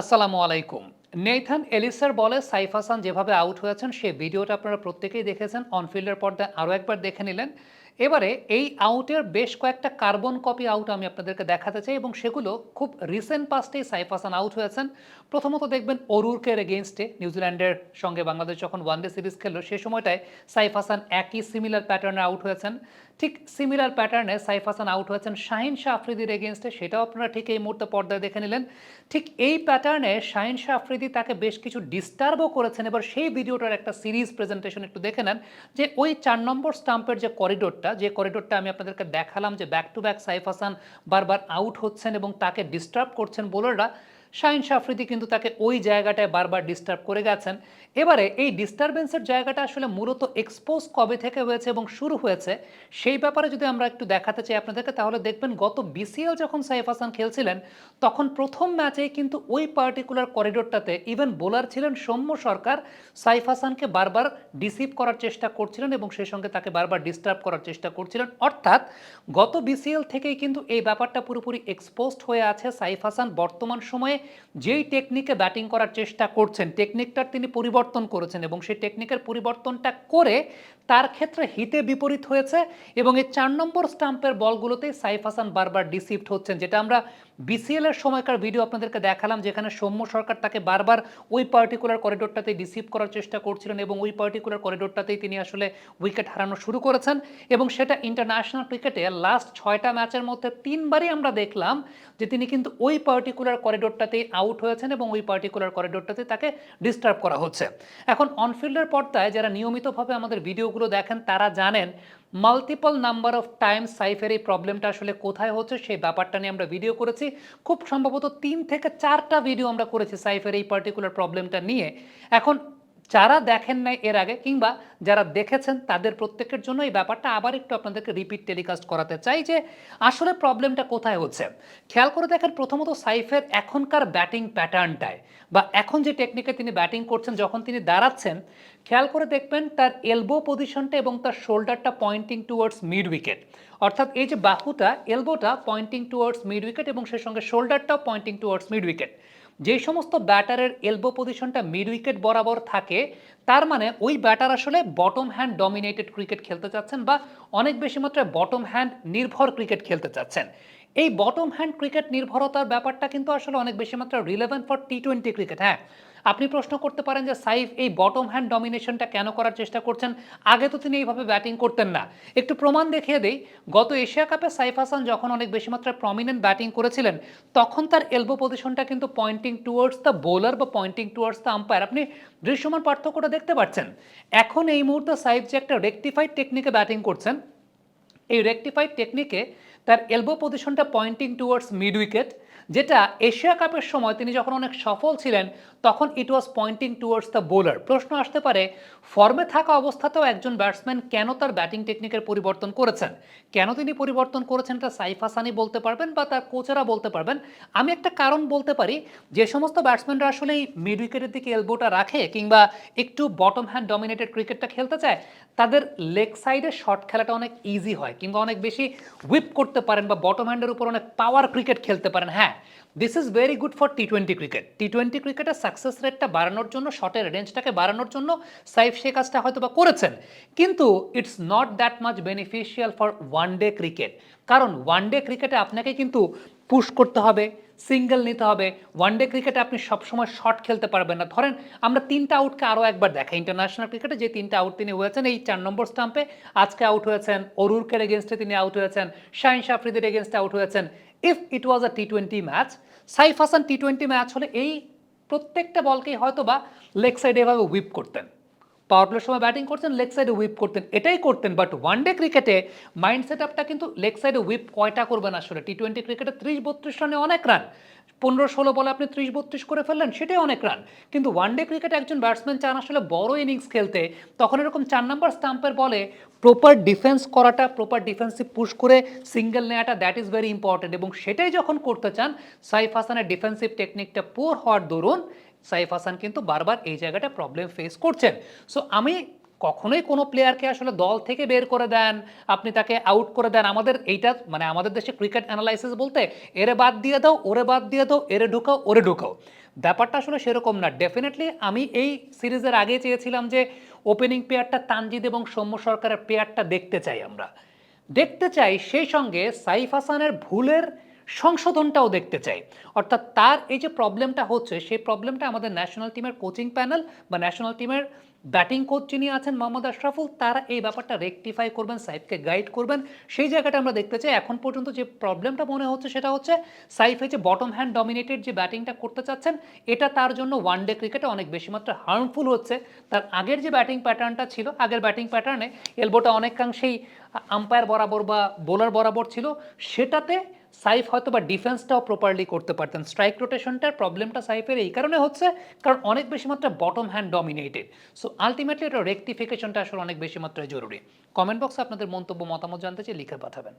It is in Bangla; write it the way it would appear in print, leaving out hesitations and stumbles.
আসসালামু আলাইকুম। নেইথান এলিসের বলে সাইফ হাসান যেভাবে আউট হয়েছেন সেই ভিডিওটা আপনারা প্রত্যেকেই দেখেছেন। অনফিল্ডের পর্দায় আরও একবার দেখে নিলেন। এবারে এই আউটের বেশ কয়েকটা কার্বন কপি আউট আমি আপনাদেরকে দেখাতে চাই এবং সেগুলো খুব রিসেন্ট পাস্টেই সাইফ হাসান আউট হয়েছেন। প্রথমত দেখবেন অরুরকের এগেইনস্টে নিউজিল্যান্ডের সঙ্গে বাংলাদেশ যখন ওয়ানডে সিরিজ খেললো সে সময়টায় সাইফ হাসান একই সিমিলার প্যাটার্নে আউট হয়েছেন। ঠিক সিমিলার প্যাটার্নে সাইফ হাসান আউট হয়েছেন শাহিন শাহ আফ্রিদির এগেইনস্টে, সেটাও আপনারা ঠিক এই মুহূর্তে পর্দায় দেখে নিলেন। ঠিক এই প্যাটার্নে শাহিন শাহ আফ্রিদি তাকে বেশ কিছু ডিস্টার্বও করেছেন। এবার সেই ভিডিওটার একটা সিরিজ প্রেজেন্টেশন একটু দেখে নেন যে ওই 4 নম্বর স্টাম্পের যে করিডোরটা আমি আপনাদেরকে দেখালাম যে back to back Saif Hasan বারবার আউট হচ্ছেন এবং তাকে ডিস্টার্ব করছেন বোলাররা। শাহিন শাহ আফ্রিদি কিন্তু তাকে ওই জায়গাটায় বারবার ডিস্টার্ব করে গেছেন। এবারে এই ডিস্টারবেন্সের জায়গাটা আসলে মূলত এক্সপোজ কবে থেকে হয়েছে এবং শুরু হয়েছে সেই ব্যাপারে যদি আমরা একটু দেখাতে চাই আপনাদেরকে, তাহলে দেখবেন গত বিসিএল যখন সাইফ হাসান খেলছিলেন তখন প্রথম ম্যাচেই কিন্তু ওই পার্টিকুলার করিডোরটাতে ইভেন বোলার ছিলেন সৌম্য সরকার সাইফ হাসানকে বারবার ডিসিভ করার চেষ্টা করছিলেন এবং সেই সঙ্গে তাকে বারবার ডিস্টার্ব করার চেষ্টা করছিলেন। অর্থাৎ গত বিসিএল থেকেই কিন্তু এই ব্যাপারটা পুরোপুরি এক্সপোজড হয়ে আছে। সাইফ হাসান বর্তমান সময়ে যেই টেকনিকে ব্যাটিং করার চেষ্টা করছেন টেকনিকটার তিনি পরিবর্তন করেছেন এবং সেই টেকনিকের পরিবর্তনটা করে তার ক্ষেত্রে হিতে বিপরীত হয়েছে এবং এই 4 নম্বর স্টাম্পের বলগুলোতেই সাইফ হাসান বারবার ডিসিভড হচ্ছেন, যেটা আমরা বিসিএল এর সময়কার ভিডিও আপনাদেরকে দেখালাম যেখানে সৌম্য সরকার তাকে বারবার ওই পার্টিকুলার করিডোরটাতে ডিসিভ করার চেষ্টা করছিলেন এবং ওই পার্টিকুলার করিডোরটাতেই তিনি আসলে উইকেট হারানো শুরু করেছেন। এবং সেটা ইন্টারন্যাশনাল ক্রিকেটে লাস্ট 6টা ম্যাচের মধ্যে 3বারই আমরা দেখলাম যে তিনি কিন্তু ওই পার্টিকুলার করিডোরটাতেই আউট হয়েছেন এবং ওই পার্টিকুলার করিডোরটাতে তাকে ডিস্টার্ব করা হচ্ছে। এখন অনফিল্ডের পর্দায় যারা নিয়মিতভাবে আমাদের ভিডিওগুলো দেখেন তারা জানেন মাল্টিপল নাম্বার অফ টাইমস সাইফের এই প্রবলেমটা আসলে কোথায় হচ্ছে সেই ব্যাপারটা নিয়ে আমরা ভিডিও করেছি। খুব সম্ভবত 3 থেকে 4টা ভিডিও আমরা করেছি সাইফের এই পার্টিকুলার প্রবলেমটা নিয়ে। এখন যারা দেখেন নাই এর আগে কিংবা যারা দেখেছেন তাদের প্রত্যেকের জন্য এই ব্যাপারটা আবার একটু আপনাদেরকে রিপিট টেলিকাস্ট করাতে চাই যে আসলে প্রবলেমটা কোথায় হচ্ছে। খেয়াল করে দেখেন প্রথমত সাইফের এখনকার ব্যাটিং প্যাটার্নটায় বা এখন যে টেকনিকে তিনি ব্যাটিং করছেন যখন তিনি দাঁড়াচ্ছেন খেয়াল করে দেখবেন তার এলবো পজিশনটা এবং তার শোল্ডারটা পয়েন্টিং টুয়ার্ডস মিড উইকেট। অর্থাৎ এই যে বাহুটা এলবোটা পয়েন্টিং টুয়ার্ডস মিড উইকেট এবং সেই সঙ্গে শোল্ডারটাও পয়েন্টিং টুয়ার্ডস মিড উইকেট। যে সমস্ত ব্যাটারের এলবো পজিশনটা মিড উইকেট বরাবর থাকে তার মানে ওই ব্যাটার আসলে বটম হ্যান্ড ডমিনেটেড ক্রিকেট খেলতে চাচ্ছেন বা অনেক বেশি মাত্রায় বটম হ্যান্ড নির্ভর ক্রিকেট খেলতে চাচ্ছেন। এই বটম হ্যান্ড ক্রিকেট নির্ভরতার ব্যাপারটা কিন্তু আসলে অনেক বেশি মাত্রায় রিলেভেন্ট ফর টি-20 ক্রিকেট। হ্যাঁ, আপনি প্রশ্ন করতে পারেন যে সাইফ এই বটম হ্যান্ড ডমিনেশনটা কেন করার চেষ্টা করছেন, আগে তো তিনি এইভাবে ব্যাটিং করতেন না। একটু প্রমাণ দেখিয়ে দেই, গত এশিয়া কাপে সাইফ হাসান যখন অনেক বেশি মাত্রায় প্রমিনেন্ট ব্যাটিং করেছিলেন তখন তার এলবো পজিশনটা কিন্তু পয়েন্টিং টুয়ার্ডস দ্য বোলার বা পয়েন্টিং টুয়ার্ডস দ্য আম্পায়ার। আপনি দৃশ্যমান পার্থক্যটা দেখতে পাচ্ছেন। এখন এই মুহূর্তে সাইফ যে একটা রেকটিফাইড টেকনিকে ব্যাটিং করছেন এই রেকটিফাইড টেকনিকে তার এলবো পজিশনটা পয়েন্টিং টুয়ার্ডস মিড উইকেট, যেটা এশিয়া কাপের সময় তিনি যখন অনেক সফল ছিলেন তখন ইট ওয়াজ পয়েন্টিং টুয়ার্ডস দ্য বোলার। প্রশ্ন আসতে পারে ফর্মে থাকা অবস্থাতেও একজন ব্যাটসম্যান কেন তার ব্যাটিং টেকনিকের পরিবর্তন করেছেন, কেন তিনি পরিবর্তন করেছেন এটা সাইফ হাসানই বলতে পারবেন বা তার কোচেরা বলতে পারবেন। আমি একটা কারণ বলতে পারি, যে সমস্ত ব্যাটসম্যানরা আসলে এই মিড উইকেটের দিকে এলবোটা রাখে কিংবা একটু বটম হ্যান্ড ডমিনেটেড ক্রিকেটটা খেলতে চায় তাদের লেগ সাইডে শট খেলাটা অনেক ইজি হয় কিংবা অনেক বেশি হুইপ করতে পারেন বা বটম হ্যান্ডের উপর অনেক পাওয়ার ক্রিকেট খেলতে পারেন। হ্যাঁ, this is very good for টি-20 ক্রিকেট। টি-20 ক্রিকেটের সাকসেস রেটটা বাড়ানোর জন্য শটের রেঞ্জটাকে বাড়ানোর জন্য সাইফ সে কাজটা হয়তো বা করেছেন, কিন্তু it's not that much beneficial for one day cricket. কারণ ওয়ান ডে ক্রিকেটে আপনাকে কিন্তু পুশ করতে হবে, সিঙ্গেল নিতে হবে। ওয়ান ডে ক্রিকেটে আপনি সবসময় শট খেলতে পারবেন না। ধরেন আমরা 3টা আউটকে আরও একবার দেখাই, ইন্টারন্যাশনাল ক্রিকেটে যে 3টা আউট তিনি হয়েছেন এই 4 নম্বর স্টাম্পে আজকে আউট হয়েছেন, অরুরকের এগেনস্টে তিনি আউট হয়েছেন, শাহিন শাহ আফ্রিদির এগেনস্টে আউট হয়েছেন। If it was a টি-20 match, Saif Hasan টি-20 match হলে এই প্রত্যেকটা বলকেই হয়তো বা লেগ সাইডে এভাবে হুইপ করতেন। পাওয়ার প্লের সময় ব্যাটিং করতেন লেগ সাইডে হুইপ করতেন, এটাই করতেন। বাট ওয়ান ডে ক্রিকেটে মাইন্ড সেট আপটা কিন্তু লেগ সাইডে হুইপ কয়টা করবেন আসলে। টি-20 ক্রিকেটে 30-32 রানে অনেক রান, 15-16 বলে আপনি 30-32 করে ফেললেন, সেটাই অনেক রান। কিন্তু ওয়ান ডে ক্রিকেটে একজন ব্যাটসম্যান চান আসলে বড় ইনিংস খেলতে, তখন এরকম 4 নম্বর স্টাম্পের বলে প্রপার ডিফেন্স করাটা, প্রপার ডিফেন্সিভ পুশ করে সিঙ্গেল নেওয়াটা দ্যাট ইজ ভেরি ইম্পর্টেন্ট। এবং সেটাই যখন করতে চান সাইফ হাসানের ডিফেন্সিভ টেকনিকটা পুয়ার হওয়ার দরুন সাইফ হাসান কিন্তু বারবার এই জায়গাটা প্রবলেম ফেস করছেন। সো আমি কখনোই কোনো প্লেয়ারকে আসলে দল থেকে বের করে দেন, আপনি তাকে আউট করে দেন। আমাদের এইটা মানে আমাদের দেশে ক্রিকেট অ্যানালাইসিস বলতে এরে বাদ দিয়ে দাও, ওরে বাদ দিয়ে দাও, এরে ঢুকাও, ওরে ঢুকাও। ব্যাপারটা আসলে সেরকম না। ডেফিনেটলি আমি এই সিরিজের আগে চেয়েছিলাম যে ওপেনিং পেয়ারটা তানজিদ এবং সৌম্য সরকারের পেয়ারটা দেখতে চাই আমরা। দেখতে চাই সেই সঙ্গে সাইফ হাসানের ভুলের সংশোধনটাও দেখতে চাই। অর্থাৎ তার এই যে প্রবলেমটা হচ্ছে সেই প্রবলেমটা আমাদের ন্যাশনাল টিমের কোচিং প্যানেল বা ন্যাশনাল টিমের ব্যাটিং কোচ যিনি আছেন মোহাম্মদ আশরাফুল, তারা এই ব্যাপারটা রেকটিফাই করবেন, সাইফকে গাইড করবেন। সেই জায়গাটা আমরা দেখতে চাই। এখন পর্যন্ত যে প্রবলেমটা মনে হচ্ছে সেটা হচ্ছে সাইফ যে বটম হ্যান্ড ডমিনেটেড যে ব্যাটিংটা করতে চাচ্ছেন, এটা তার জন্য ওয়ানডে ক্রিকেটে অনেক বেশি মাত্রা হার্মফুল হচ্ছে। তার আগের যে ব্যাটিং প্যাটার্নটা ছিল, আগের ব্যাটিং প্যাটার্নে এলবোটা অনেকাংশেই আম্পায়ার বরাবর বা বোলার বরাবর ছিল, সেটাতে সাইফ হয়তো বা ডিফেন্সটাও প্রপারলি করতে পারতেন। স্ট্রাইক রোটেশনটার প্রবলেমটা সাইফের এই কারণে হচ্ছে কারণ অনেক বেশি মাত্রা bottom hand dominated. So ultimately এটা রেকটিফিকেশনটা আসলে অনেক বেশি মাত্রায় জরুরি। কমেন্ট বক্সে আপনাদের মন্তব্য মতামত জানতে চাই, লিখে পাঠাবেন।